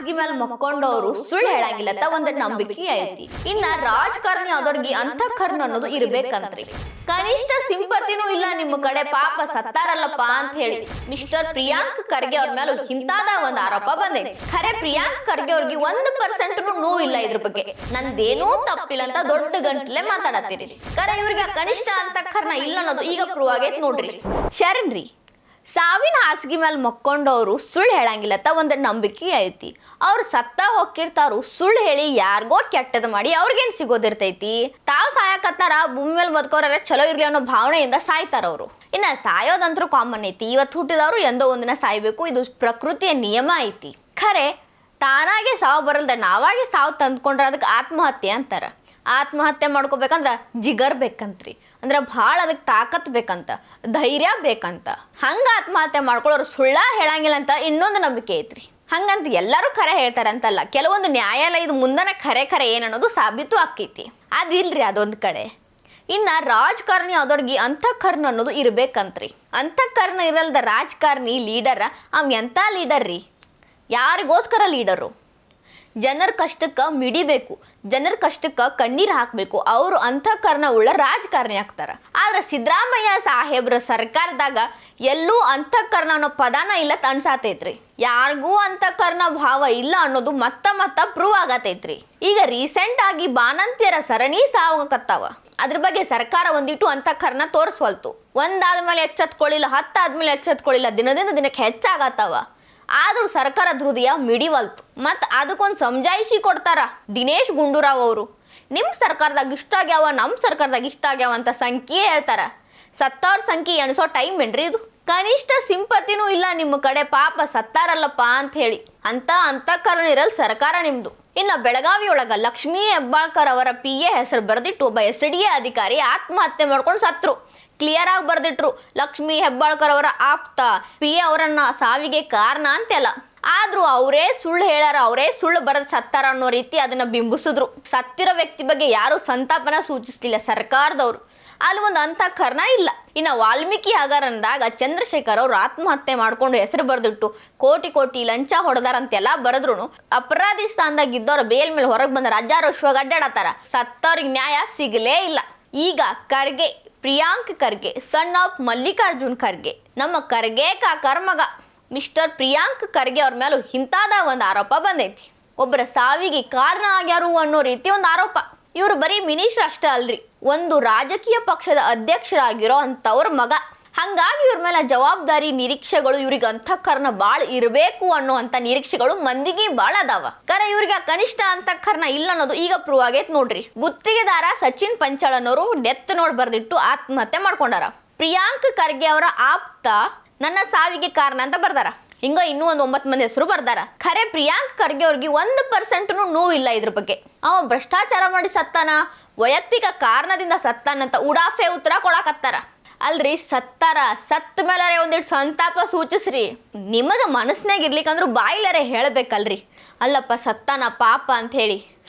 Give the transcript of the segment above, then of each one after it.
ಹಾಸಿಗೆ ಮೇಲೆ ಮಕ್ಕೊಂಡವರು ಸುಳ್ಳು ಹೇಳಂಗಿಲ್ಲತ್ತ ಒಂದ್ ನಂಬಿಕೆ ಐತಿ. ಇನ್ನ ರಾಜಕಾರಣಿ ಆದವ್ರಿಗೆ ಅಂತಃಕರಣ ಅನ್ನೋದು ಇರ್ಬೇಕಂತ್ರಿ. ಕನಿಷ್ಠ ಸಿಂಪತಿನೂ ಇಲ್ಲ ನಿಮ್ಮ ಕಡೆ, ಪಾಪ ಸತ್ತಾರಲ್ಲಪ್ಪ ಅಂತ ಹೇಳಿ ಮಿಸ್ಟರ್ ಪ್ರಿಯಾಂಕ್ ಖರ್ಗೆ ಅವ್ರ ಮೇಲೆ ಇಂತಾದ ಒಂದ್ ಆರೋಪ ಬಂದೈತಿ. ಖರೆ ಪ್ರಿಯಾಂಕ್ ಖರ್ಗೆ ಅವ್ರಿಗೆ 1% ನೋವು ಇಲ್ಲ ಇದ್ರ ಬಗ್ಗೆ, ನಂದೇನೂ ತಪ್ಪಿಲ್ಲ ಅಂತ ದೊಡ್ಡ ಗಂಟ್ಲೆ ಮಾತಾಡತ್ತೀರಿ. ಖರೆ ಇವ್ರಿಗೆ ಕನಿಷ್ಠ ಅಂತಃಕರಣ ಇಲ್ಲ ಅನ್ನೋದು ಈಗ ಪ್ರೂವ್ ಆಗೈತಿ ನೋಡ್ರಿ. ಶರಣ್ರಿ, ಸಾವಿನ ಹಾಸಿಗೆ ಮೇಲೆ ಮಕ್ಕೊಂಡವರು ಸುಳ್ಳು ಹೇಳಂಗಿಲ್ಲತ್ತ ಒಂದು ನಂಬಿಕೆ ಐತಿ. ಅವ್ರು ಸತ್ತ ಹೋಗಿರ್ತಾರು, ಸುಳ್ಳು ಹೇಳಿ ಯಾರಿಗೋ ಕೆಟ್ಟದ್ ಮಾಡಿ ಅವ್ರಿಗೇನ್ ಸಿಗೋದಿರ್ತೈತಿ. ತಾವು ಸಾಯಕತ್ತಾರ, ಭೂಮಿ ಮೇಲೆ ಬದುಕೋರ ಚಲೋ ಇರ್ಲಿ ಅನ್ನೋ ಭಾವನೆಯಿಂದ ಸಾಯ್ತಾರ ಅವರು. ಇನ್ನ ಸಾಯೋದಂತರೂ ಕಾಮನ್ ಐತಿ. ಇವತ್ತು ಹುಟ್ಟಿದವರು ಎಂದೋ ಒಂದಿನ ಸಾಯ್ಬೇಕು, ಇದು ಪ್ರಕೃತಿಯ ನಿಯಮ ಐತಿ. ಖರೆ ತಾನಾಗೆ ಸಾವು ಬರಲ್ದ ನಾವಾಗೆ ಸಾವು ತಂದ್ಕೊಂಡ್ರೆ ಅದಕ್ಕೆ ಆತ್ಮಹತ್ಯೆ ಅಂತಾರ. ಆತ್ಮಹತ್ಯೆ ಮಾಡ್ಕೋಬೇಕಂದ್ರ ಜಿಗರ್ ಬೇಕಂತ್ರಿ, ಅಂದ್ರೆ ಭಾಳ ಅದಕ್ಕೆ ತಾಕತ್ ಬೇಕಂತ, ಧೈರ್ಯ ಬೇಕಂತ. ಹಂಗ ಆತ್ಮಹತ್ಯೆ ಮಾಡ್ಕೊಳ್ಳೋರು ಸುಳ್ಳ ಹೇಳಂಗಿಲ್ಲ ಅಂತ ಇನ್ನೊಂದು ನಂಬಿಕೆ ಐತ್ರಿ. ಹಂಗಂತ ಎಲ್ಲರೂ ಖರೆ ಹೇಳ್ತಾರಂತಲ್ಲ, ಕೆಲವೊಂದು ನ್ಯಾಯಾಲಯದ ಮುಂದನ ಖರೆ ಏನನ್ನೋದು ಸಾಬೀತು ಆಕೈತಿ. ಅದಿಲ್ರಿ ಅದೊಂದು ಕಡೆ. ಇನ್ನ ರಾಜಕಾರಣಿ ಆದವ್ರಿಗೆ ಅಂತಃಕರಣ ಅನ್ನೋದು ಇರ್ಬೇಕಂತ್ರಿ. ಅಂತಃಕರಣ ಇರಲ್ದ ರಾಜಕಾರಣಿ ಲೀಡರ್ ಅವ್ ಎಂಥ ಲೀಡರ್ ರೀ? ಯಾರಿಗೋಸ್ಕರ ಲೀಡರು? ಜನರ ಕಷ್ಟಕ್ಕೆ ಮಿಡಿಬೇಕು, ಜನರ ಕಷ್ಟಕ್ಕೆ ಕಣ್ಣೀರು ಹಾಕಬೇಕು, ಅವರು ಅಂತಃಕರಣ ಉಳ್ಳ ರಾಜಕಾರಣಿ ಆಗ್ತಾರ. ಆದ್ರೆ ಸಿದ್ದರಾಮಯ್ಯ ಸಾಹೇಬ್ರ ಸರ್ಕಾರದಾಗ ಎಲ್ಲೂ ಅಂತಃಕರಣ ಅನ್ನೋ ಪದಾನ ಇಲ್ಲ ಅನ್ಸಾತೈತ್ರಿ. ಯಾರಿಗೂ ಅಂತಃಕರಣ ಭಾವ ಇಲ್ಲ ಅನ್ನೋದು ಮತ್ತ ಪ್ರೂವ್ ಆಗತೈತ್ರಿ. ಈಗ ರೀಸೆಂಟ್ ಆಗಿ ಬಾಣಂತಿಯರ ಸರಣಿ ಸಾವಾಗತ್ತಾವ. ಅದ್ರ ಬಗ್ಗೆ ಸರ್ಕಾರ ಒಂದಿಟ್ಟು ಅಂತಃಕರಣ ತೋರಿಸ್ವಲ್ತು. ಒಂದಾದ್ಮೇಲೆ ಎಚ್ಚೆತ್ಕೊಳ್ಳಿಲ್ಲ, 10 ಆದ್ಮೇಲೆ ಎಚ್ಚೆತ್ಕೊಳ್ಳಿಲ್ಲ, ದಿನದಿಂದ ದಿನಕ್ಕೆ ಹೆಚ್ಚಾಗತ್ತಾವ. ಆದ್ರೂ ಸರ್ಕಾರದ ಹೃದಯ ಮಿಡಿವಲ್ತು. ಮತ್ತು ಅದಕ್ಕೊಂದು ಸಮಜಾಯಿಷಿ ಕೊಡ್ತಾರ ದಿನೇಶ್ ಗುಂಡೂರಾವ್ ಅವರು. ನಿಮ್ಮ ಸರ್ಕಾರದಾಗ ಇಷ್ಟ ಆಗ್ಯಾವ, ನಮ್ಮ ಸರ್ಕಾರದಾಗ ಇಷ್ಟ ಆಗ್ಯಾವ ಅಂತ ಸಂಖ್ಯೆ ಹೇಳ್ತಾರ. ಸತ್ತವ್ರ ಸಂಖ್ಯೆ ಎಣಿಸೋ ಟೈಮ್ ಏನ್ರಿ ಇದು? ಕನಿಷ್ಠ ಸಿಂಪತಿನೂ ಇಲ್ಲ ನಿಮ್ಮ ಕಡೆ, ಪಾಪ ಸತ್ತಾರಲ್ಲಪ್ಪ ಅಂತ ಹೇಳಿ ಅಂತ ಅಂತಃಕರಣ ಇರಲ್ ಸರ್ಕಾರ ನಿಮ್ದು. ಇನ್ನು ಬೆಳಗಾವಿ ಒಳಗ ಲಕ್ಷ್ಮೀ ಹೆಬ್ಬಾಳ್ಕರ್ ಅವರ PA ಹೆಸರು ಬರೆದಿಟ್ಟು ಒಬ್ಬ SDA ಅಧಿಕಾರಿ ಆತ್ಮಹತ್ಯೆ ಮಾಡ್ಕೊಂಡು ಸತ್ರು. ಕ್ಲಿಯರ್ ಆಗಿ ಬರೆದಿಟ್ರು, ಲಕ್ಷ್ಮೀ ಹೆಬ್ಬಾಳ್ಕರ್ ಅವರ ಆಪ್ತ PA ಅವರನ್ನ ಸಾವಿಗೆ ಕಾರಣ ಅಂತೆಲ್ಲ. ಆದ್ರೂ ಅವರೇ ಸುಳ್ಳು ಹೇಳಾರ, ಅವರೇ ಸುಳ್ಳು ಬರೆದು ಸತ್ತಾರ ಅನ್ನೋ ರೀತಿ ಅದನ್ನ ಬಿಂಬಿಸಿದ್ರು. ಸತ್ತಿರೋ ವ್ಯಕ್ತಿ ಬಗ್ಗೆ ಯಾರು ಸಂತಾಪನ ಸೂಚಿಸ್ತಿಲ್ಲ ಸರ್ಕಾರದವರು. ಅಲ್ಲಿ ಒಂದು ಅಂತಃಕರಣ ಇಲ್ಲ. ಇನ್ನು ವಾಲ್ಮೀಕಿ ಹಗರಣದಾಗ ಚಂದ್ರಶೇಖರ್ ಅವ್ರು ಆತ್ಮಹತ್ಯೆ ಮಾಡ್ಕೊಂಡು ಹೆಸರು ಬರೆದಿಟ್ಟು ಕೋಟಿ ಲಂಚ ಹೊಡೆದಾರಂತೆಲ್ಲ ಬರೆದ್ರು ಅಪರಾಧಿ ಸ್ಥಾನದಾಗ ಇದ್ದವ್ರ ಬೇಲ್ ಮೇಲೆ ಹೊರಗೆ ಬಂದ ರಾಜ್ಯಾರೋಷವಾಗಿ ಅಡ್ಡಾಡತ್ತಾರ. ಸತ್ತವ್ರಿಗೆ ನ್ಯಾಯ ಸಿಗಲೇ ಇಲ್ಲ. ಈಗ ಖರ್ಗೆ, ಪ್ರಿಯಾಂಕ್ ಖರ್ಗೆ, ಸನ್ ಆಫ್ ಮಲ್ಲಿಕಾರ್ಜುನ್ ಖರ್ಗೆ, ನಮ್ಮ ಖರ್ಗೆ ಕಾಕರ್ ಮಗ ಮಿಸ್ಟರ್ ಪ್ರಿಯಾಂಕ್ ಖರ್ಗೆ ಅವ್ರ ಮೇಲೂ ಇಂತಾದ ಒಂದು ಆರೋಪ ಬಂದೈತಿ. ಒಬ್ಬರ ಸಾವಿಗೆ ಕಾರಣ ಆಗ್ಯಾರು ಅನ್ನೋ ರೀತಿ ಒಂದು ಆರೋಪ. ಇವರು ಬರೀ ಮಿನಿಸ್ಟರ್ ಅಷ್ಟೇ ಅಲ್ರಿ, ಒಂದು ರಾಜಕೀಯ ಪಕ್ಷದ ಅಧ್ಯಕ್ಷರಾಗಿರೋ ಅಂಥವ್ರ ಮಗ. ಹಂಗಾಗಿ ಇವ್ರ ಮೇಲೆ ಜವಾಬ್ದಾರಿ, ನಿರೀಕ್ಷೆಗಳು, ಇವ್ರಿಗೆ ಅಂತಃಕರಣ ಭಾಳ ಇರಬೇಕು ಅನ್ನೋವಂಥ ನಿರೀಕ್ಷೆಗಳು ಮಂದಿಗೆ ಭಾಳ ಅದಾವ. ಕರೆ ಇವ್ರಿಗೆ ಕನಿಷ್ಠ ಅಂತಃಕರಣ ಇಲ್ಲ ಅನ್ನೋದು ಈಗ ಪ್ರೂವ್ ಆಗೈತೆ ನೋಡ್ರಿ. ಗುತ್ತಿಗೆದಾರ ಸಚಿನ್ ಪಂಚಾಳ್ ಅನ್ನೋರು ಡೆತ್ ನೋಡ್ ಬರ್ದಿಟ್ಟು ಆತ್ಮಹತ್ಯೆ ಮಾಡ್ಕೊಂಡಾರ. ಪ್ರಿಯಾಂಕ್ ಖರ್ಗೆ ಅವರ ಆಪ್ತ ನನ್ನ ಸಾವಿಗೆ ಕಾರಣ ಅಂತ ಬರ್ದಾರ. ಹಿಂಗ ಇನ್ನೂ ಒಂದು 9 ಮಂದಿ ಹೆಸರು ಬರ್ದಾರ. ಖರೆ ಪ್ರಿಯಾಂಕ್ ಖರ್ಗೆ ಅವ್ರಿಗೆ 1% ನೋವು ಇಲ್ಲ ಇದ್ರ ಬಗ್ಗೆ. ಅವ ಭ್ರಷ್ಟಾಚಾರ ಮಾಡಿ ಸತ್ತಾನ, ವೈಯಕ್ತಿಕ ಕಾರಣದಿಂದ ಸತ್ತಾನಂತ ಉಡಾಫೆ ಉತ್ತರ ಕೊಡಾಕತ್ತಾರ. ಅಲ್ರಿ ಸತ್ತಾರ, ಸತ್ತ ಮೇಲಾರೆ ಒಂದಿಟ್ಟು ಸಂತಾಪ ಸೂಚಿಸ್ರಿ. ನಿಮಗೆ ಮನಸ್ನಾಗ ಇರ್ಲಿಕ್ಕಂದ್ರೂ ಬಾಯಿಲಾರೆ ಹೇಳಬೇಕಲ್ರಿ, ಅಲ್ಲಪ್ಪ ಸತ್ತಾನ ಪಾಪ ಅಂತ ಹೇಳಿ.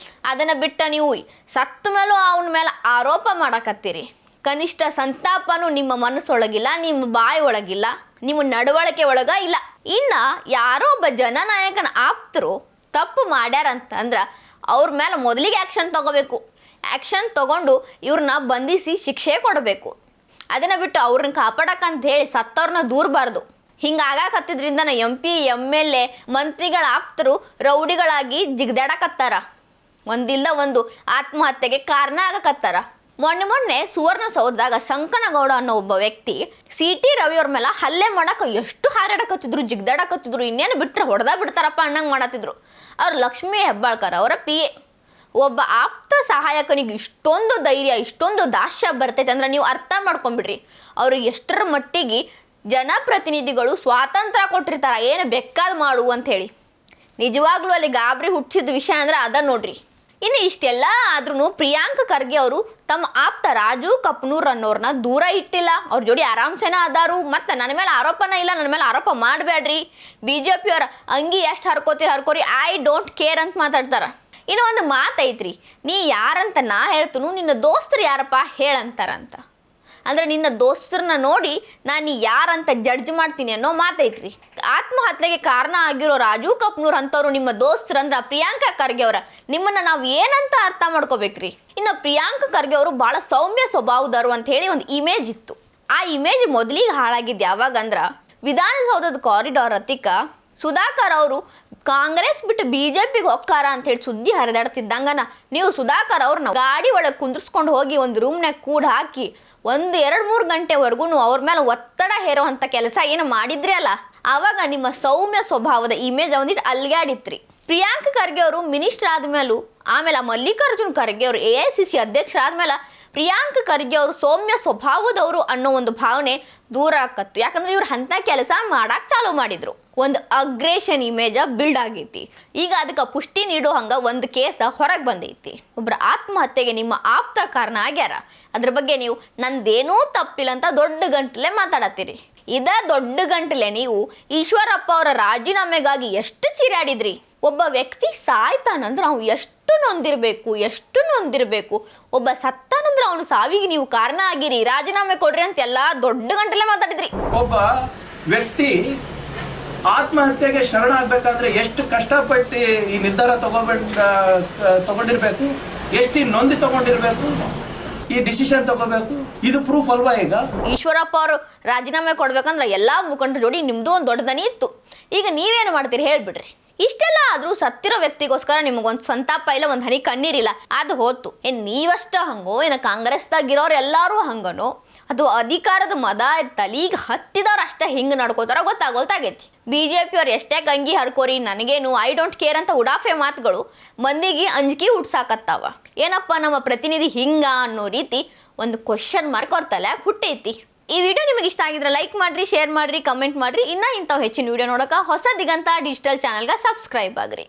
ಅದನ್ನು ಬಿಟ್ಟ ನೀವು ಸತ್ತ ಮೇಲೂ ಅವನ ಮೇಲೆ ಆರೋಪ ಮಾಡಕತ್ತೀರಿ. ಕನಿಷ್ಠ ಸಂತಾಪನೂ ನಿಮ್ಮ ಮನಸ್ಸೊಳಗಿಲ್ಲ, ನಿಮ್ಮ ಬಾಯಿ ಒಳಗಿಲ್ಲ, ನಿಮ್ಮ ನಡವಳಿಕೆ ಒಳಗ ಇಲ್ಲ. ಇನ್ನು ಯಾರೋ ಒಬ್ಬ ಜನನಾಯಕನ ಆಪ್ತರು ತಪ್ಪು ಮಾಡ್ಯಾರಂತಂದ್ರೆ ಅವ್ರ ಮೇಲೆ ಮೊದಲಿಗೆ ಆ್ಯಕ್ಷನ್ ತಗೋಬೇಕು. ಆ್ಯಕ್ಷನ್ ತಗೊಂಡು ಇವ್ರನ್ನ ಬಂಧಿಸಿ ಶಿಕ್ಷೆ ಕೊಡಬೇಕು. ಅದನ್ನು ಬಿಟ್ಟು ಅವ್ರನ್ನ ಕಾಪಾಡಕ್ಕಂತ ಹೇಳಿ ಸತ್ತವ್ರನ್ನ ದೂರಬಾರ್ದು. ಹಿಂಗಾಗಕತ್ತಿದ್ರಿಂದ MP MLA ಮಂತ್ರಿಗಳ ಆಪ್ತರು ರೌಡಿಗಳಾಗಿ ಜಿಗ್ದಾಡಕತ್ತಾರ. ಒಂದಿಲ್ಲ ಒಂದು ಆತ್ಮಹತ್ಯೆಗೆ ಕಾರಣ ಆಗಕತ್ತಾರ. ಮೊನ್ನೆ ಸುವರ್ಣಸೌಧದಾಗ ಸಂಕನಗೌಡ ಅನ್ನೋ ಒಬ್ಬ ವ್ಯಕ್ತಿ CT ರವಿ ಅವ್ರ ಮೇಲೆ ಹಲ್ಲೆ ಮಾಡಕ್ಕೆ ಎಷ್ಟು ಹಾರಾಡಕತ್ತಿದ್ರು, ಜಿಗ್ದಾಡಕತ್ತಿದ್ರು. ಇನ್ನೇನು ಬಿಟ್ಟರೆ ಹೊಡೆದ ಬಿಡ್ತಾರಪ್ಪ ಅನ್ನಂಗೆ ಮಾಡತ್ತಿದ್ರು. ಅವ್ರು ಲಕ್ಷ್ಮೀ ಹೆಬ್ಬಾಳ್ಕರ್ ಅವರ PA. ಒಬ್ಬ ಆಪ್ತ ಸಹಾಯಕನಿಗೆ ಇಷ್ಟೊಂದು ಧೈರ್ಯ, ಇಷ್ಟೊಂದು ದಾಸ್ಯ ಬರ್ತೈತೆ ಅಂದ್ರೆ ನೀವು ಅರ್ಥ ಮಾಡ್ಕೊಂಬಿಡ್ರಿ ಅವ್ರಿಗೆ ಎಷ್ಟರ ಮಟ್ಟಿಗೆ ಜನಪ್ರತಿನಿಧಿಗಳು ಸ್ವಾತಂತ್ರ್ಯ ಕೊಟ್ಟಿರ್ತಾರ, ಏನು ಬೇಕಾದ್ ಮಾಡು ಅಂಥೇಳಿ. ನಿಜವಾಗ್ಲೂ ಅಲ್ಲಿ ಗಾಬರಿ ಹುಟ್ಟಿದ ವಿಷಯ ಅಂದ್ರೆ ಅದ ನೋಡ್ರಿ. ಇನ್ನು ಇಷ್ಟೆಲ್ಲ ಆದ್ರೂ ಪ್ರಿಯಾಂಕ್ ಖರ್ಗೆ ಅವರು ತಮ್ಮ ಆಪ್ತ ರಾಜು ಕಪ್ನೂರ್ ಅನ್ನೋರ್ನ ದೂರ ಇಟ್ಟಿಲ್ಲ. ಅವ್ರ ಜೋಡಿ ಆರಾಮ್ಸೆನ ಅದಾರು. ಮತ್ತು ನನ್ನ ಮೇಲೆ ಆರೋಪನ ಇಲ್ಲ, ನನ್ನ ಮೇಲೆ ಆರೋಪ ಮಾಡಬೇಡ್ರಿ, BJP ಅವ್ರ ಅಂಗಿ ಎಷ್ಟು ಹರ್ಕೋರಿ, ಐ ಡೋಂಟ್ ಕೇರ್ ಅಂತ ಮಾತಾಡ್ತಾರ. ಇನ್ನು ಒಂದು ಮಾತೈತ್ರಿ, ನೀ ಯಾರಂತ ನಾ ಹೇಳ್ತನು, ನಿನ್ನ ದೋಸ್ತರು ಯಾರಪ್ಪ ಹೇಳಂತಾರಂತ. ಅಂದ್ರೆ ನಿನ್ನ ದೋಸ್ತರನ್ನ ನೋಡಿ ನಾನು ಯಾರಂತ ಜಡ್ಜ್ ಮಾಡ್ತೀನಿ ಅನ್ನೋ ಮಾತೈತ್ರಿ. ಆತ್ಮಹತ್ಯೆಗೆ ಕಾರಣ ಆಗಿರೋ ರಾಜು ಕಪ್ನೂರ್ ಅಂತವ್ರು ನಿಮ್ಮ ದೋಸ್ತರಂದ್ರ ಪ್ರಿಯಾಂಕಾ ಖರ್ಗೆ ಅವರ. ನಿಮ್ಮನ್ನ ನಾವು ಏನಂತ ಅರ್ಥ ಮಾಡ್ಕೋಬೇಕ್ರಿ? ಇನ್ನು ಪ್ರಿಯಾಂಕಾ ಖರ್ಗೆ ಅವರು ಬಹಳ ಸೌಮ್ಯ ಸ್ವಭಾವದವರು ಅಂತ ಹೇಳಿ ಒಂದು ಇಮೇಜ್ ಇತ್ತು. ಆ ಇಮೇಜ್ ಮೊದಲಿಗೆ ಹಾಳಾಗಿದ್ದು ಯಾವಾಗಂದ್ರ ವಿಧಾನಸೌಧದ ಕಾರಿಡಾರ್ ಹತ್ತಿಕ ಸುಧಾಕರ್ ಅವರು ಕಾಂಗ್ರೆಸ್ ಬಿಟ್ಟು ಬಿಜೆಪಿಗೆ ಹೊಕ್ಕಾರ ಅಂತ ಹೇಳಿ ಸುದ್ದಿ ಹರಿದಾಡ್ತಿದ್ದಂಗನ ನೀವು ಸುಧಾಕರ್ ಅವ್ರನ್ನ ಗಾಡಿ ಒಳಗೆ ಕುಂದ್ರಿಸ್ಕೊಂಡು ಹೋಗಿ ಒಂದು ರೂಮ್ನಾಗ ಕೂಡ ಹಾಕಿ 1-2-3 ಗಂಟೆವರೆಗೂ ಅವ್ರ ಮೇಲೆ ಒತ್ತಡ ಹೇರುವಂಥ ಕೆಲಸ ಏನು ಮಾಡಿದ್ರಿ ಅಲ್ಲ, ಆವಾಗ ನಿಮ್ಮ ಸೌಮ್ಯ ಸ್ವಭಾವದ ಇಮೇಜ್ ಒಂದಿಟ್ಟು ಅಲ್ಗಾಡಿತ್ರಿ. ಪ್ರಿಯಾಂಕಾ ಖರ್ಗೆ ಅವರು ಮಿನಿಸ್ಟರ್ ಆದ್ಮೇಲೂ, ಆಮೇಲೆ ಮಲ್ಲಿಕಾರ್ಜುನ್ ಖರ್ಗೆ ಅವರು AICC ಅಧ್ಯಕ್ಷರಾದ್ಮೇಲೆ ಪ್ರಿಯಾಂಕಾ ಖರ್ಗೆ ಅವರು ಸೌಮ್ಯ ಸ್ವಭಾವದವರು ಅನ್ನೋ ಒಂದು ಭಾವನೆ ದೂರ ಆಕತ್ತು. ಯಾಕಂದ್ರೆ ಇವ್ರು ಅಂಥ ಕೆಲಸ ಮಾಡಕ್ಕೆ ಚಾಲೂ ಮಾಡಿದ್ರು. ಒಂದು ಅಗ್ರೇಷನ್ ಇಮೇಜ ಬಿಲ್ಡ್ ಆಗೈತಿ. ಈಗ ಅದಕ್ಕೆ ಪುಷ್ಟಿ ನೀಡೋ ಹಂಗ ಒಂದು ಕೇಸ ಹೊರಗೆ ಬಂದೈತಿ. ಒಬ್ಬರ ಆತ್ಮಹತ್ಯೆಗೆ ನಿಮ್ಮ ಆಪ್ತ ಕಾರಣ ಆಗ್ಯಾರ. ಅದ್ರ ಬಗ್ಗೆ ನೀವು ನಂದೇನೂ ತಪ್ಪಿಲ್ಲ ಅಂತ ದೊಡ್ಡ ಗಂಟಲೆ ಮಾತಾಡತ್ತೀರಿ. ಇದ ದೊಡ್ಡ ಗಂಟಲೆ ನೀವು ಈಶ್ವರಪ್ಪ ಅವರ ರಾಜೀನಾಮೆಗಾಗಿ ಎಷ್ಟು ಚೀರಾಡಿದ್ರಿ. ಒಬ್ಬ ವ್ಯಕ್ತಿ ಸಾಯ್ತಾನಂದ್ರೆ ಅವ್ನು ಎಷ್ಟು ನೊಂದಿರ್ಬೇಕು. ಒಬ್ಬ ಸತ್ತಾನಂದ್ರೆ ಅವನು ಸಾವಿಗೆ ನೀವು ಕಾರಣ ಆಗಿರಿ, ರಾಜೀನಾಮೆ ಕೊಡ್ರಿ ಅಂತ ಎಲ್ಲ ದೊಡ್ಡ ಗಂಟಲೆ ಮಾತಾಡಿದ್ರಿ. ಒಬ್ಬ ವ್ಯಕ್ತಿ ಆತ್ಮಹತ್ಯೆಗೆ ಶರಣಾಗಬೇಕಾದ್ರೆ ಎಷ್ಟು ಕಷ್ಟಪಟ್ಟು ಈ ನಿರ್ಧಾರ ತಗೊಂಡಿರ್ಬೇಕು, ಎಷ್ಟು ನೊಂದಿ ತಗೊಂಡಿರ್ಬೇಕು, ಈ ಡಿಸಿಷನ್ ತಗೋಬೇಕು. ಇದು ಪ್ರೂಫ್ ಅಲ್ವಾ? ಈಗ ಈಶ್ವರಪ್ಪ ಅವರು ರಾಜೀನಾಮೆ ಕೊಡ್ಬೇಕಂದ್ರೆ ಎಲ್ಲಾ ಮುಖಂಡರ ಜೋಡಿ ನಿಮ್ದು ಒಂದು ದೊಡ್ಡ ದನಿ ಇತ್ತು. ಈಗ ನೀವೇನು ಮಾಡ್ತೀರಿ ಹೇಳ್ಬಿಡ್ರಿ. ಇಷ್ಟೆಲ್ಲ ಆದ್ರೂ ಸತ್ತಿರೋ ವ್ಯಕ್ತಿಗೋಸ್ಕರ ನಿಮಗೊಂದು ಸಂತಾಪ ಇಲ್ಲ, ಒಂದು ಹನಿ ಕಣ್ಣೀರಿಲ್ಲ. ಅದು ಹೋತು. ನೀವಷ್ಟ ಹಂಗೋ ಏನ ಕಾಂಗ್ರೆಸ್ದಾಗಿರೋರು ಎಲ್ಲರೂ ಹಂಗನೋ, ಅದು ಅಧಿಕಾರದ ಮದ ತಲೀಗ ಹತ್ತಿದವ್ರು ಅಷ್ಟೇ ಹಿಂಗೆ ನಡ್ಕೋತಾರ ಗೊತ್ತಾಗೈತಿ. BJP ಅವ್ರು ಎಷ್ಟೇ ಗಂಗಿ ಹರ್ಕೋರಿ ನನಗೇನು ಐ ಡೋಂಟ್ ಕೇರ್ ಅಂತ ಉಡಾಫೆ ಮಾತುಗಳು ಮಂದಿಗೆ ಅಂಜಿಕೆ ಹುಟ್ಸಾಕತ್ತಾವ. ಏನಪ್ಪ ನಮ್ಮ ಪ್ರತಿನಿಧಿ ಹಿಂಗ ಅನ್ನೋ ರೀತಿ ಒಂದು ಕ್ವಶನ್ ಮಾರ್ಕ್ ಅವ್ರ ತಲೆಯಾಗ ಹುಟ್ಟೈತಿ. ಈ ವಿಡಿಯೋ ನಿಮಗೆ ಇಷ್ಟ ಆಗಿದ್ರೆ ಲೈಕ್ ಮಾಡ್ರಿ, ಶೇರ್ ಮಾಡ್ರಿ, ಕಮೆಂಟ್ ಮಾಡ್ರಿ. ಇನ್ನೂ ಇಂಥವು ಹೆಚ್ಚಿನ ವಿಡಿಯೋ ನೋಡೋಕೆ ಹೊಸ ದಿಗಂತ ಡಿಜಿಟಲ್ ಚಾನಲ್ಗೆ ಸಬ್ಸ್ಕ್ರೈಬ್ ಆಗ್ರಿ.